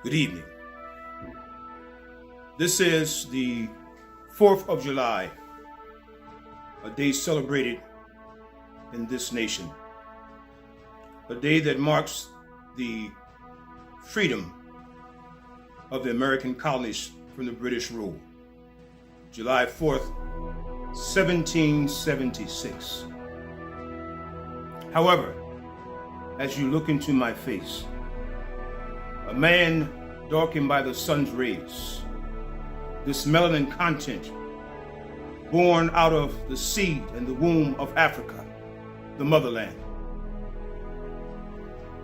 Good evening. This is the 4th of July, a day celebrated in this nation, a day that marks the freedom of the American colonies from the British rule. July 4th, 1776. However, as you look into my face, a man darkened by the sun's rays, this melanin content born out of the seed and the womb of Africa, the motherland,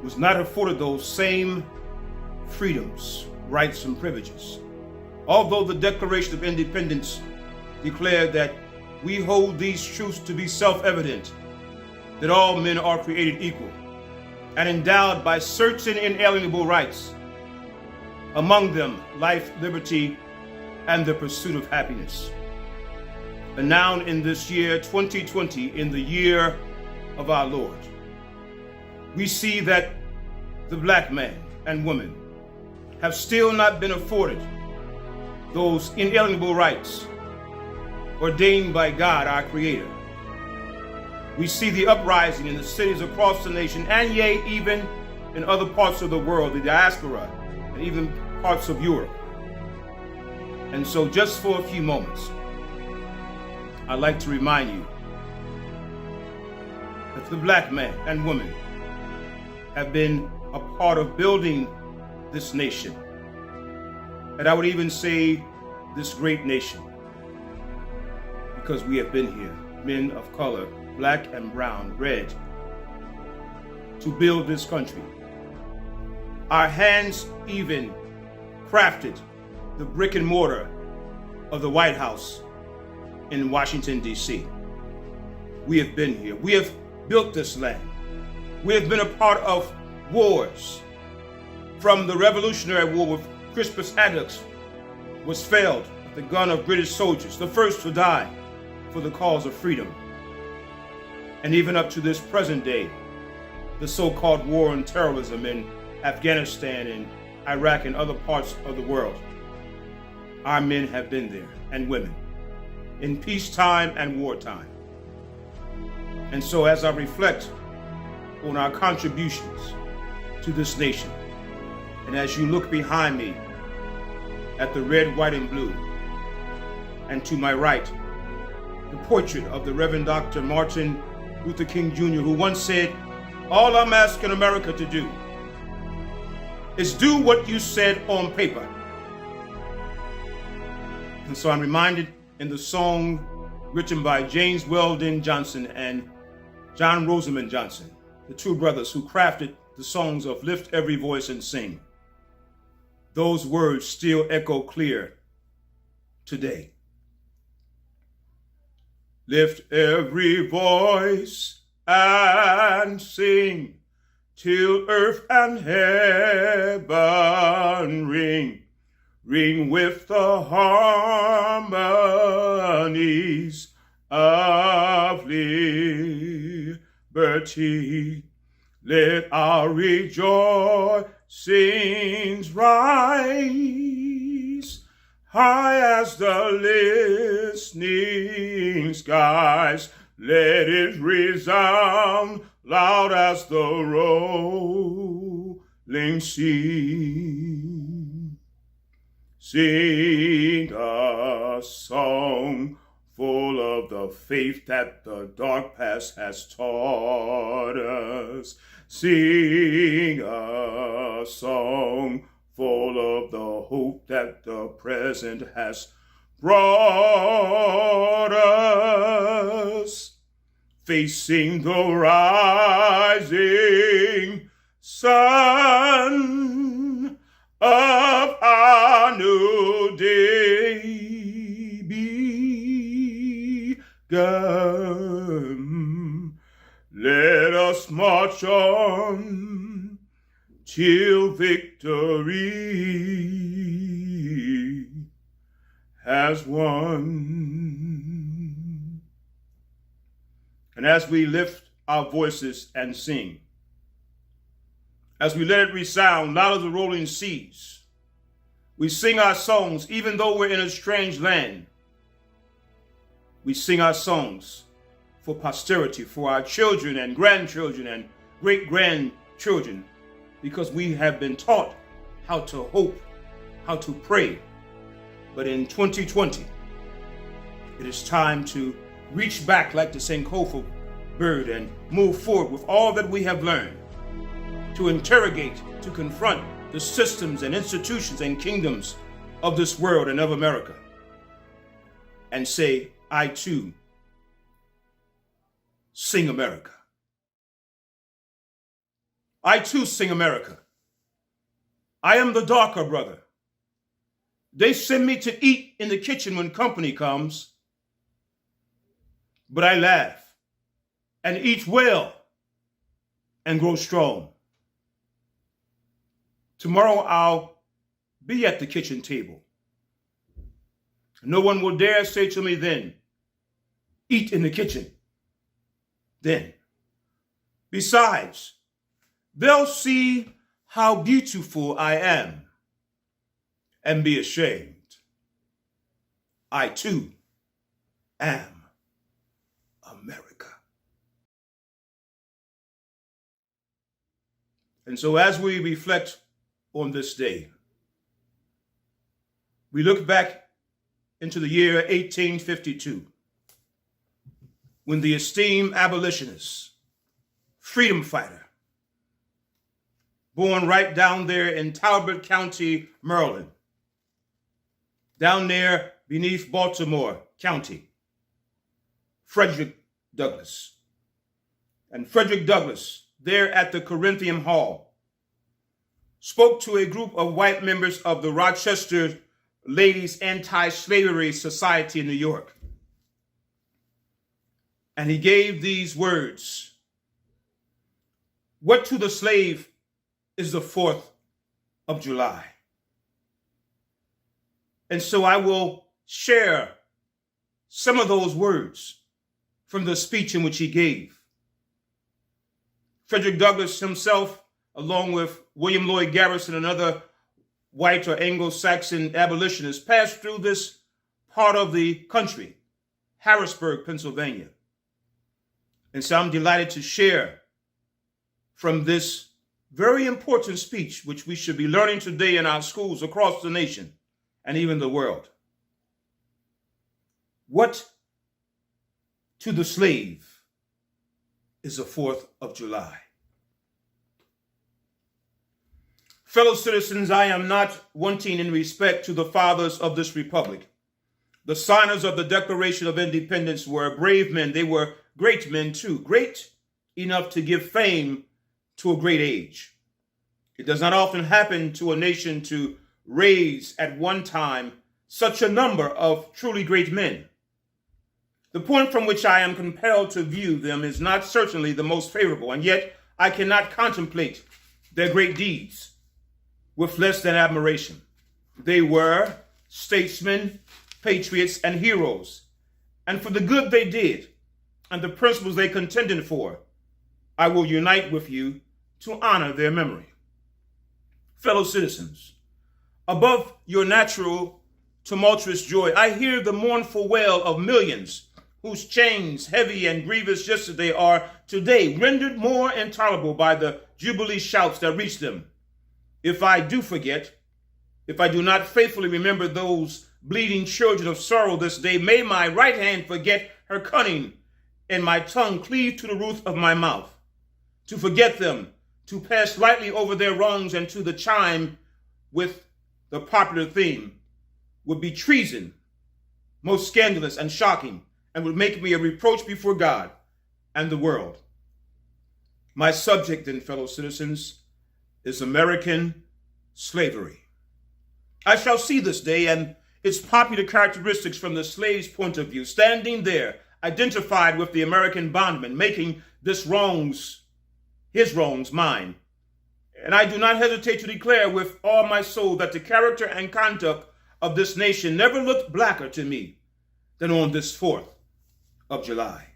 was not afforded those same freedoms, rights, and privileges. Although the Declaration of Independence declared that we hold these truths to be self-evident, that all men are created equal and endowed by certain inalienable rights, among them life, liberty, and the pursuit of happiness. And now in this year 2020, in the year of our Lord, we see that the black man and woman have still not been afforded those inalienable rights ordained by God, our Creator. We see the uprising in the cities across the nation, and yea, even in other parts of the world, the diaspora, and even parts of Europe. And so just for a few moments, I'd like to remind you that the black man and woman have been a part of building this nation, and I would even say this great nation, because we have been here, men of color, black and brown, red, to build this country. Our hands even crafted the brick and mortar of the White House in Washington, D.C. We have been here. We have built this land. We have been a part of wars. From the Revolutionary War with Crispus Attucks was felled with the gun of British soldiers, the first to die for the cause of freedom. And even up to this present day, the so-called war on terrorism in Afghanistan and Iraq and other parts of the world, our men have been there, and women, in peacetime and wartime. And so as I reflect on our contributions to this nation, and as you look behind me at the red, white, and blue, and to my right, the portrait of the Reverend Dr. Martin Luther King Jr., who once said, "All I'm asking America to do is do what you said on paper." And so I'm reminded in the song written by James Weldon Johnson and John Rosamond Johnson, the two brothers who crafted the songs of Lift Every Voice and Sing. Those words still echo clear today. Lift every voice and sing till earth and heaven ring, ring with the harmonies of liberty. Let our rejoicings rise high as the listening skies. Let it resound loud as the rolling sea. Sing a song full of the faith that the dark past has taught us. Sing a song full of the hope that the present has brought us. Facing the rising sun of our new day begun. Let us march on till victory has won. And as we lift our voices and sing, as we let it resound loud as the rolling seas, We sing our songs even though we're in a strange land. We sing our songs for posterity, for our children and grandchildren and great-grandchildren, because we have been taught how to hope, how to pray. But in 2020, it is time to reach back like the Sankofa bird and move forward with all that we have learned, to interrogate, to confront the systems and institutions and kingdoms of this world and of America, and say, I too sing America. I too sing America. I am the darker brother. They send me to eat in the kitchen when company comes, but I laugh and eat well and grow strong. Tomorrow I'll be at the kitchen table. No one will dare say to me then, eat in the kitchen. Then, besides, they'll see how beautiful I am and be ashamed. I too am America. And so as we reflect on this day, we look back into the year 1852, when the esteemed abolitionist, freedom fighter, born right down there in Talbot County, Maryland, down there beneath Baltimore County, Frederick Douglass. And Frederick Douglass, there at the Corinthian Hall, spoke to a group of white members of the Rochester Ladies Anti-Slavery Society in New York. And he gave these words: what to the slave is the 4th of July? And so I will share some of those words from the speech in which he gave. Frederick Douglass himself, along with William Lloyd Garrison and other white or Anglo-Saxon abolitionists, passed through this part of the country, Harrisburg, Pennsylvania. And so I'm delighted to share from this very important speech, which we should be learning today in our schools across the nation and even the world. What to the slave is the 4th of July? Fellow citizens, I am not wanting in respect to the fathers of this republic. The signers of the Declaration of Independence were brave men. They were great men too, great enough to give fame to a great age. It does not often happen to a nation to raise at one time such a number of truly great men. The point from which I am compelled to view them is not certainly the most favorable, and yet I cannot contemplate their great deeds with less than admiration. They were statesmen, patriots, and heroes. And for the good they did and the principles they contended for, I will unite with you to honor their memory. Fellow citizens, above your natural tumultuous joy, I hear the mournful wail of millions whose chains, heavy and grievous yesterday, are today rendered more intolerable by the jubilee shouts that reach them. If I do forget, if I do not faithfully remember those bleeding children of sorrow this day, may my right hand forget her cunning and my tongue cleave to the roof of my mouth. To forget them, to pass lightly over their wrongs and to the chime with the popular theme would be treason, most scandalous and shocking, and would make me a reproach before God and the world. My subject, then, fellow citizens, is American slavery. I shall see this day and its popular characteristics from the slave's point of view, standing there, identified with the American bondman, making his wrongs mine. And I do not hesitate to declare with all my soul that the character and conduct of this nation never looked blacker to me than on this 4th of July.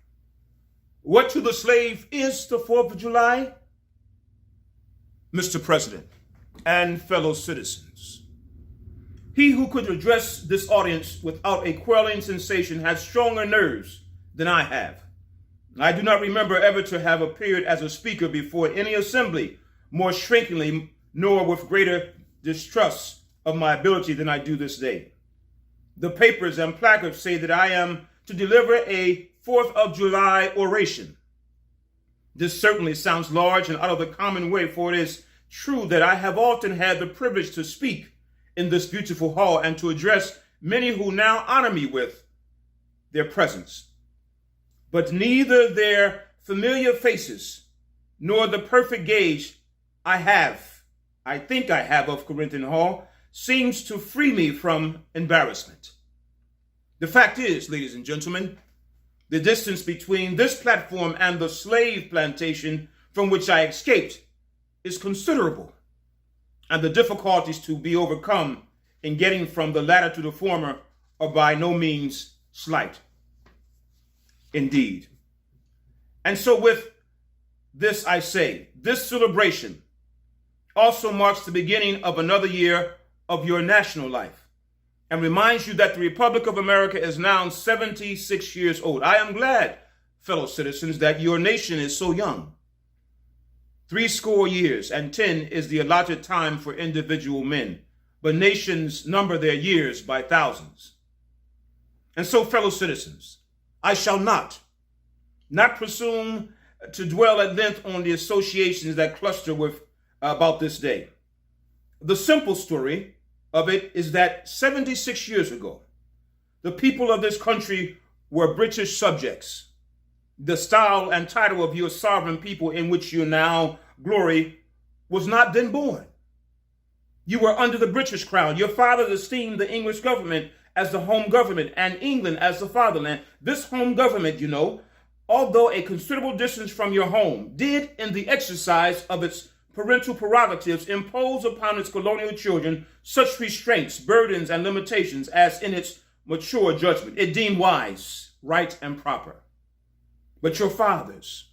What to the slave is the 4th of July? Mr. President and fellow citizens, He who could address this audience without a quelling sensation has stronger nerves than I have. I do not remember ever to have appeared as a speaker before any assembly more shrinkingly, nor with greater distrust of my ability than I do this day. The papers and placards say that I am to deliver a 4th of July oration. This certainly sounds large and out of the common way, for it is true that I have often had the privilege to speak in this beautiful hall and to address many who now honor me with their presence. But neither their familiar faces nor the perfect gauge I think I have of Corinthian Hall seems to free me from embarrassment. The fact is, ladies and gentlemen, the distance between this platform and the slave plantation from which I escaped is considerable, and the difficulties to be overcome in getting from the latter to the former are by no means slight. Indeed. And so with this I say, this celebration also marks the beginning of another year of your national life and reminds you that the Republic of America is now 76 years old. I am glad, fellow citizens, that your nation is so young. 70 years and 10 is the allotted time for individual men, but nations number their years by thousands. And so, fellow citizens, I shall not presume to dwell at length on the associations that cluster with about this day. The simple story of it is that 76 years ago, the people of this country were British subjects. The style and title of your sovereign people in which you now glory was not then born. You were under the British crown. Your fathers esteemed the English government as the home government and England as the fatherland. This home government, you know, although a considerable distance from your home, did in the exercise of its parental prerogatives impose upon its colonial children such restraints, burdens, and limitations as in its mature judgment it deemed wise, right, and proper. But your fathers,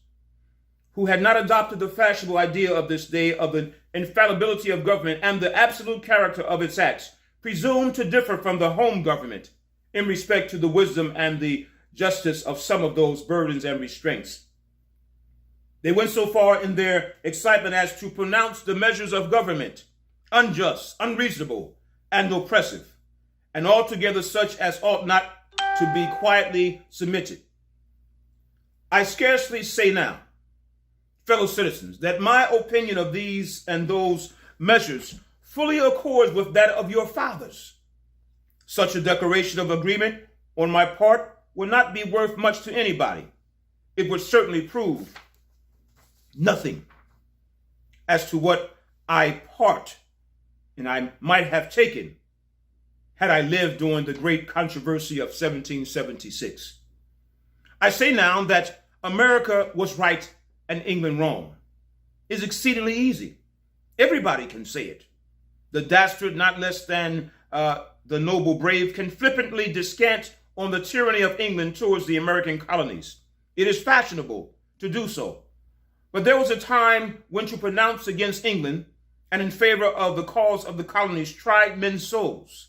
who had not adopted the fashionable idea of this day of the infallibility of government and the absolute character of its acts, presumed to differ from the home government in respect to the wisdom and the justice of some of those burdens and restraints. They went so far in their excitement as to pronounce the measures of government unjust, unreasonable, and oppressive, and altogether such as ought not to be quietly submitted. I scarcely say now, fellow citizens, that my opinion of these and those measures fully accords with that of your fathers. Such a declaration of agreement on my part would not be worth much to anybody. It would certainly prove nothing as to what I might have taken had I lived during the great controversy of 1776. I say now that America was right and England wrong. It's exceedingly easy. Everybody can say it. The dastard, not less than the noble brave, can flippantly descant on the tyranny of England towards the American colonies. It is fashionable to do so. But there was a time when to pronounce against England and in favor of the cause of the colonies tried men's souls.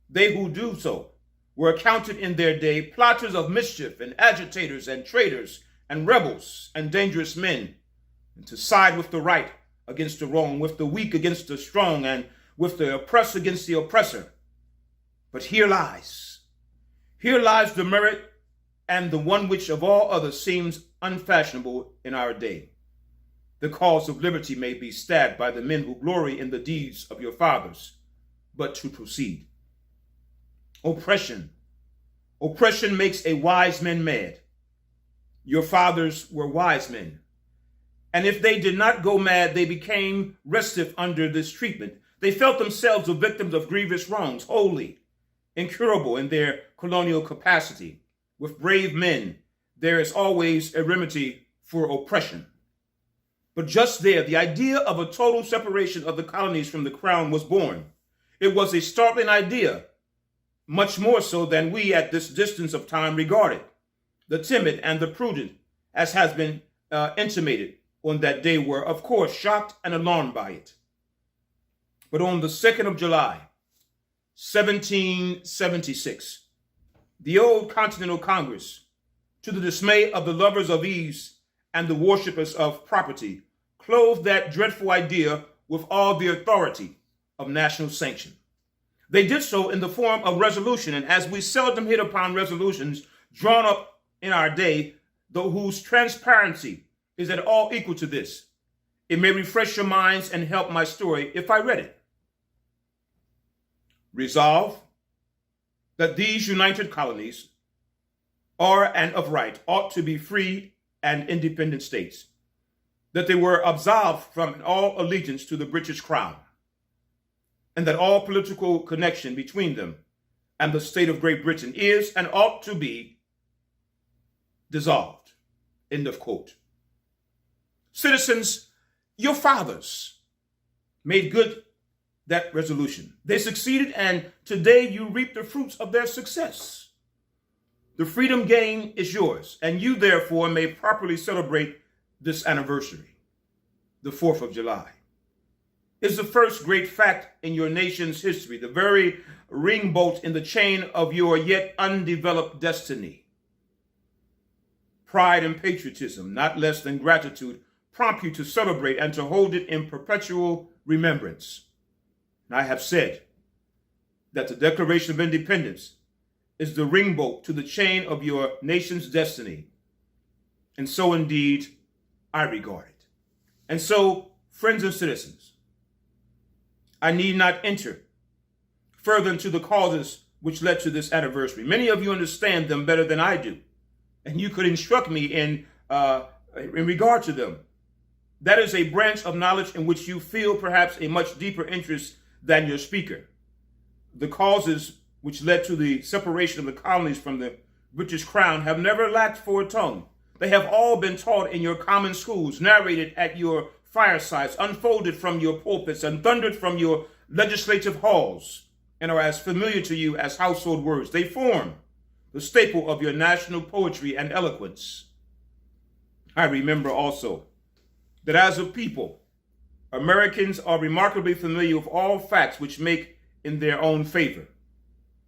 They who do so were accounted in their day plotters of mischief and agitators and traitors and rebels and dangerous men, and to side with the right against the wrong, with the weak against the strong, and with the oppressed against the oppressor. But here lies the merit and the one which of all others seems unfashionable in our day. The cause of liberty may be stabbed by the men who glory in the deeds of your fathers. But to proceed. Oppression makes a wise man mad. Your fathers were wise men. And if they did not go mad, they became restive under this treatment. They felt themselves the victims of grievous wrongs, wholly incurable in their colonial capacity. With brave men, there is always a remedy for oppression. But just there, the idea of a total separation of the colonies from the crown was born. It was a startling idea, much more so than we at this distance of time regard it. The timid and the prudent, as has been intimated on that day, were, of course, shocked and alarmed by it. But on the 2nd of July, 1776. The old Continental Congress, to the dismay of the lovers of ease and the worshippers of property, clothed that dreadful idea with all the authority of national sanction. They did so in the form of resolution, and as we seldom hit upon resolutions drawn up in our day, though whose transparency is at all equal to this, it may refresh your minds and help my story if I read it. Resolve that these united colonies are and of right ought to be free and independent states, that they were absolved from all allegiance to the British crown, and that all political connection between them and the state of Great Britain is and ought to be dissolved. End of quote. Citizens, your fathers made good that resolution. They succeeded, and today you reap the fruits of their success. The freedom gained is yours, and you therefore may properly celebrate this anniversary. The 4th of July is the first great fact in your nation's history, the very ring bolt in the chain of your yet undeveloped destiny. Pride and patriotism, not less than gratitude, prompt you to celebrate and to hold it in perpetual remembrance. And I have said that the Declaration of Independence is the ring bolt to the chain of your nation's destiny. And so indeed, I regard it. And so, friends and citizens, I need not enter further into the causes which led to this anniversary. Many of you understand them better than I do, and you could instruct me in regard to them. That is a branch of knowledge in which you feel perhaps a much deeper interest than your speaker. The causes which led to the separation of the colonies from the British crown have never lacked for a tongue. They have all been taught in your common schools, narrated at your firesides, unfolded from your pulpits, and thundered from your legislative halls, and are as familiar to you as household words. They form the staple of your national poetry and eloquence. I remember also that as a people, Americans are remarkably familiar with all facts which make in their own favor.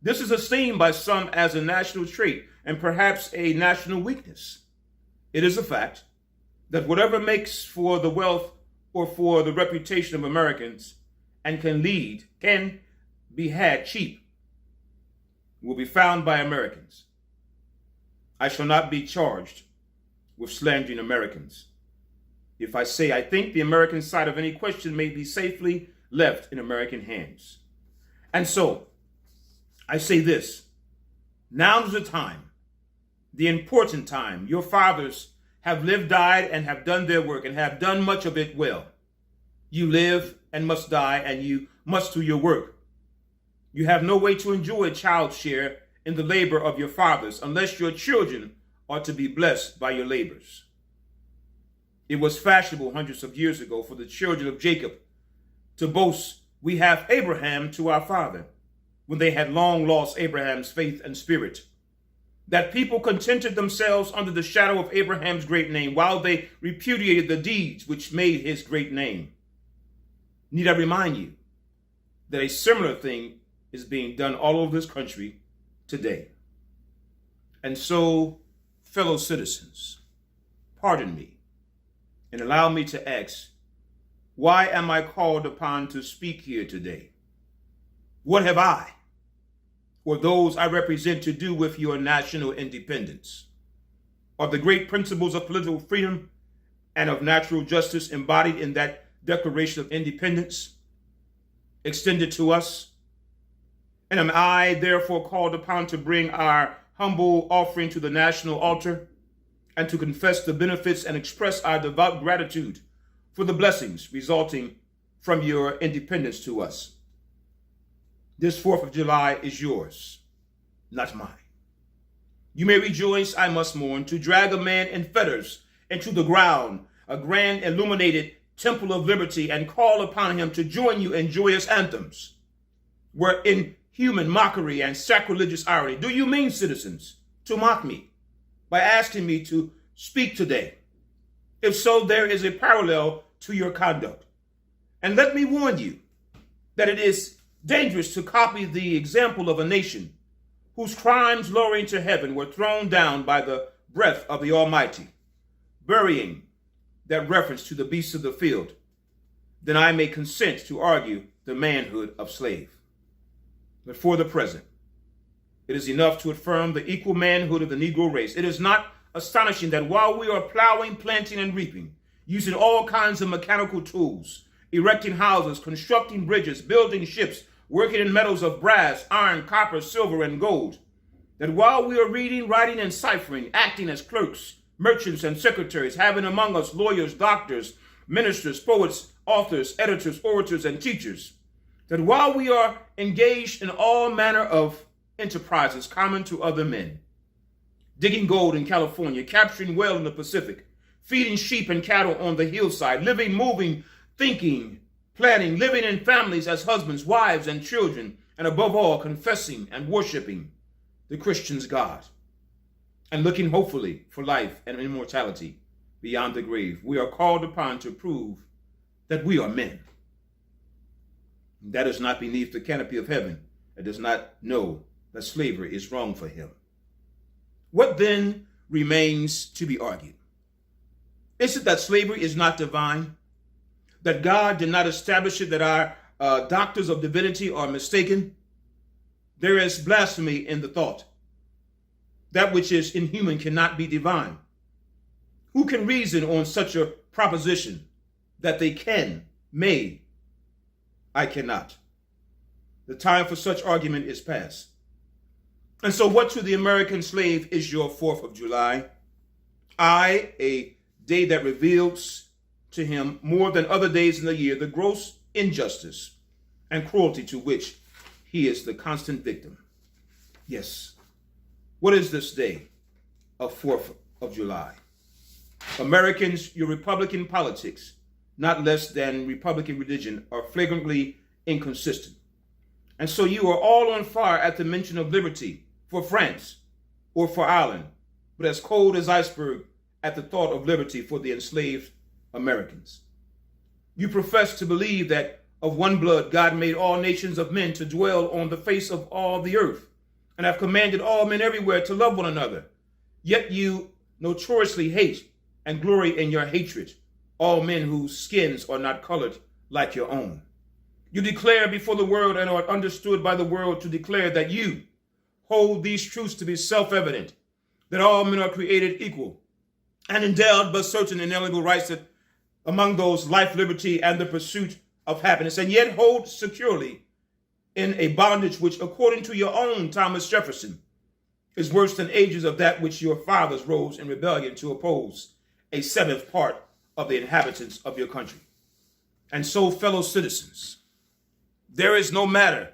This is esteemed by some as a national trait and perhaps a national weakness. It is a fact that whatever makes for the wealth or for the reputation of Americans and can be had cheap will be found by Americans. I shall not be charged with slandering Americans if I say I think the American side of any question may be safely left in American hands. And so, I say this, now is the time, the important time. Your fathers have lived, died, and have done their work, and have done much of it well. You live and must die, and you must do your work. You have no way to enjoy a child's share in the labor of your fathers, unless your children are to be blessed by your labors. It was fashionable hundreds of years ago for the children of Jacob to boast, "We have Abraham to our father," when they had long lost Abraham's faith and spirit. That people contented themselves under the shadow of Abraham's great name, while they repudiated the deeds which made his great name. Need I remind you that a similar thing is being done all over this country today? And so, fellow citizens, pardon me and allow me to ask, why am I called upon to speak here today? What have I, or those I represent, to do with your national independence? Are the great principles of political freedom and of natural justice embodied in that Declaration of Independence extended to us? And am I therefore called upon to bring our humble offering to the national altar and to confess the benefits and express our devout gratitude for the blessings resulting from your independence to us? This 4th of July is yours, not mine. You may rejoice, I must mourn, to drag a man in fetters into the ground, a grand illuminated temple of liberty, and call upon him to join you in joyous anthems, where in human mockery and sacrilegious irony. Do you mean, citizens, to mock me by asking me to speak today? If so, there is a parallel to your conduct. And let me warn you that it is dangerous to copy the example of a nation whose crimes lowering to heaven were thrown down by the breath of the Almighty, burying that reference to the beasts of the field, then I may consent to argue the manhood of slave. But for the present, it is enough to affirm the equal manhood of the Negro race. It is not astonishing that while we are plowing, planting, and reaping, using all kinds of mechanical tools, erecting houses, constructing bridges, building ships, working in metals of brass, iron, copper, silver, and gold, that while we are reading, writing, and ciphering, acting as clerks, merchants, and secretaries, having among us lawyers, doctors, ministers, poets, authors, editors, orators, and teachers, that while we are engaged in all manner of enterprises common to other men, digging gold in California, capturing whale in the Pacific, feeding sheep and cattle on the hillside, living, moving, thinking, planning, living in families as husbands, wives, and children, and above all, confessing and worshiping the Christian's God, and looking hopefully for life and immortality beyond the grave, we are called upon to prove that we are men. That is not beneath the canopy of heaven and does not know that slavery is wrong for him. What then remains to be argued? Is it that slavery is not divine? That God did not establish it, that our doctors of divinity are mistaken? There is blasphemy in the thought. That which is inhuman cannot be divine. Who can reason on such a proposition that they can, may? I cannot. The time for such argument is past. And so what to the American slave is your 4th of July? A day that reveals to him more than other days in the year the gross injustice and cruelty to which he is the constant victim. Yes. What is this day of 4th of July? Americans, your Republican politics, not less than Republican religion, are flagrantly inconsistent. And so you are all on fire at the mention of liberty for France or for Ireland, but as cold as iceberg at the thought of liberty for the enslaved Americans. You profess to believe that of one blood God made all nations of men to dwell on the face of all the earth, and have commanded all men everywhere to love one another. Yet you notoriously hate and glory in your hatred all men whose skins are not colored like your own. You declare before the world and are understood by the world to declare that you hold these truths to be self-evident, that all men are created equal and endowed by certain inalienable rights, that among those life, liberty, and the pursuit of happiness, and yet hold securely in a bondage which, according to your own Thomas Jefferson, is worse than ages of that which your fathers rose in rebellion to oppose a 7th part of the inhabitants of your country. And so, fellow citizens, there is no matter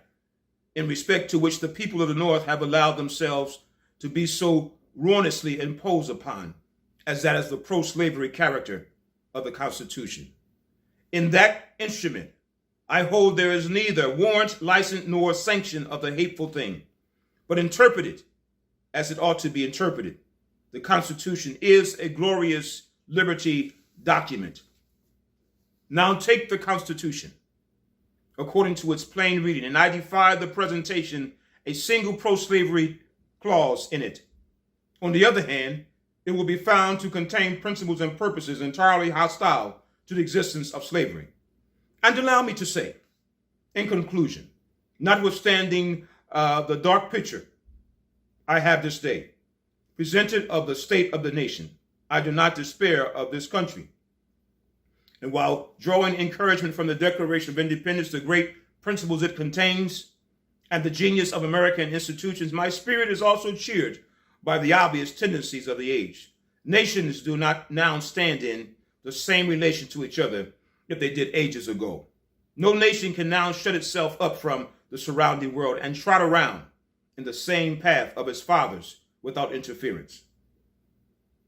in respect to which the people of the North have allowed themselves to be so ruinously imposed upon as that is the pro-slavery character of the Constitution. In that instrument, I hold there is neither warrant, license, nor sanction of the hateful thing, but interpreted as it ought to be interpreted. The Constitution is a glorious liberty document. Now take the Constitution according to its plain reading, and I defy the presentation a single pro-slavery clause in it. On the other hand, it will be found to contain principles and purposes entirely hostile to the existence of slavery. And allow me to say, in conclusion, notwithstanding the dark picture I have this day presented of the state of the nation, I do not despair of this country. And while drawing encouragement from the Declaration of Independence, the great principles it contains, and the genius of American institutions, my spirit is also cheered by the obvious tendencies of the age. Nations do not now stand in the same relation to each other if they did ages ago. No nation can now shut itself up from the surrounding world and trot around in the same path of its fathers without interference.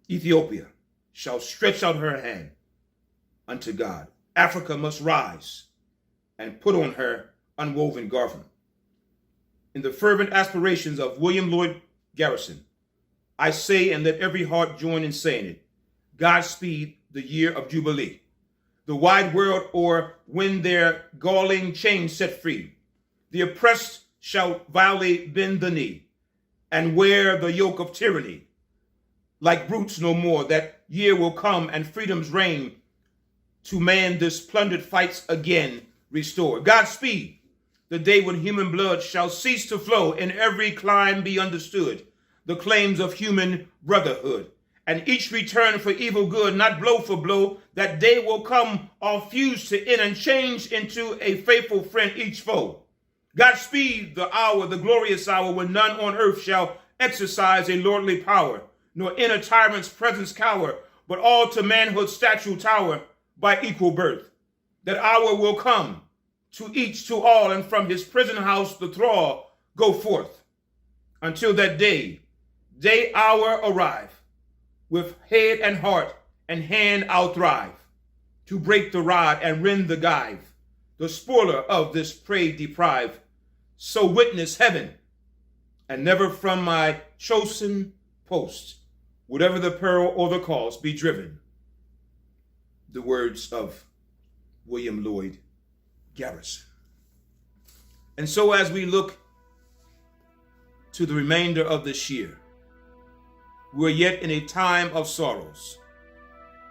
Ethiopia shall stretch out her hand unto God. Africa must rise and put on her unwoven garment. In the fervent aspirations of William Lloyd Garrison, I say, and let every heart join in saying it, Godspeed the year of Jubilee. The wide world, or when their galling chains set free, The oppressed shall vilely bend the knee and wear the yoke of tyranny. Like brutes no more, that year will come and freedom's reign to man this plundered fights again restore. Godspeed, the day when human blood shall cease to flow, in every clime be understood the claims of human brotherhood, and each return for evil good, not blow for blow. That day will come, all fused to end and change into a faithful friend each foe. Godspeed, the hour, the glorious hour, when none on earth shall exercise a lordly power, nor in a tyrant's presence cower, but all to manhood's statue tower by equal birth. That hour will come, to each, to all, and from his prison house the thrall go forth. Until that day hour arrive, with head and heart and hand I'll thrive, to break the rod and rend the gyve, the spoiler of this prey deprived. So witness heaven, and never from my chosen post, whatever the peril or the cause, be driven. The words of William Lloyd Garrison. And so as we look to the remainder of this year, we're yet in a time of sorrows.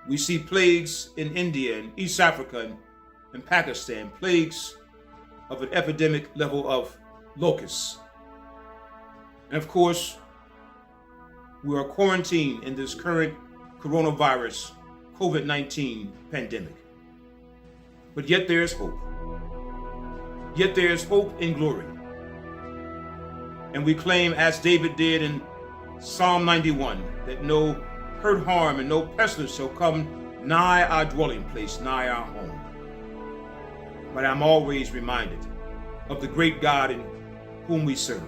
We see plagues in India and East Africa and Pakistan, plagues of an epidemic level of locusts. And of course, we are quarantined in this current coronavirus, COVID-19 pandemic. But yet there is hope. Yet there is hope in glory. And we claim, as David did in Psalm 91, that no hurt, harm, and no pestilence shall come nigh our dwelling place, nigh our home. But I'm always reminded of the great God in whom we serve,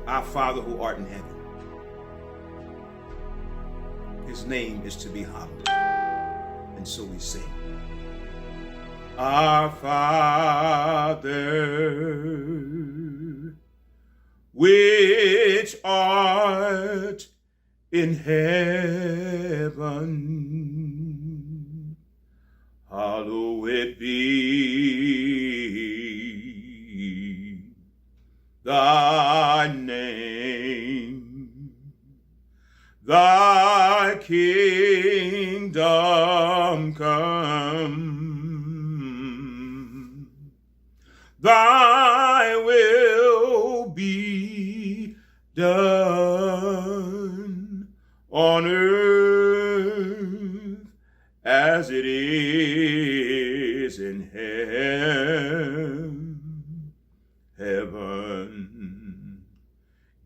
our Father who art in heaven. His name is to be hallowed. And so we sing. Our Father, which art in heaven, hallowed be thy name. Thy kingdom come, thy will be done on earth as it is in heaven.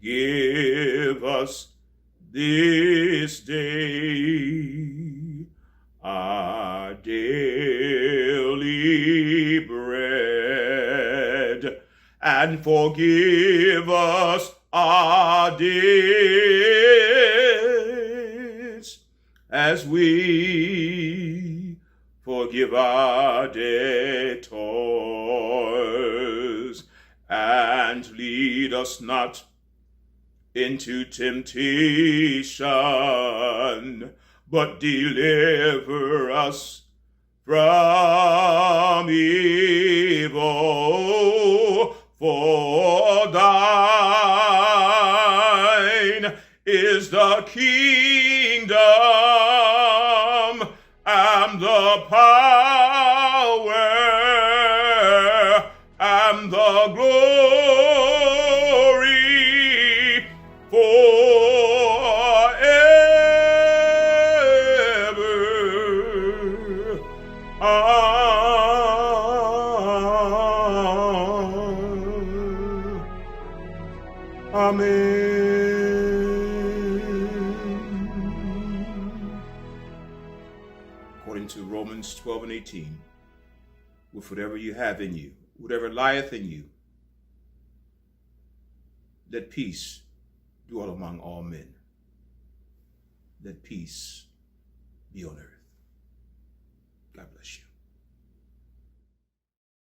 Give us this day our daily bread, and forgive us our debts as we forgive our debtors, and lead us not into temptation, but deliver us from evil. For thine is the kingdom and the power and the glory forever. Amen. According to Romans 12:18, with whatever you have in you, whatever lieth in you, let peace dwell among all men. Let peace be on earth. God bless you.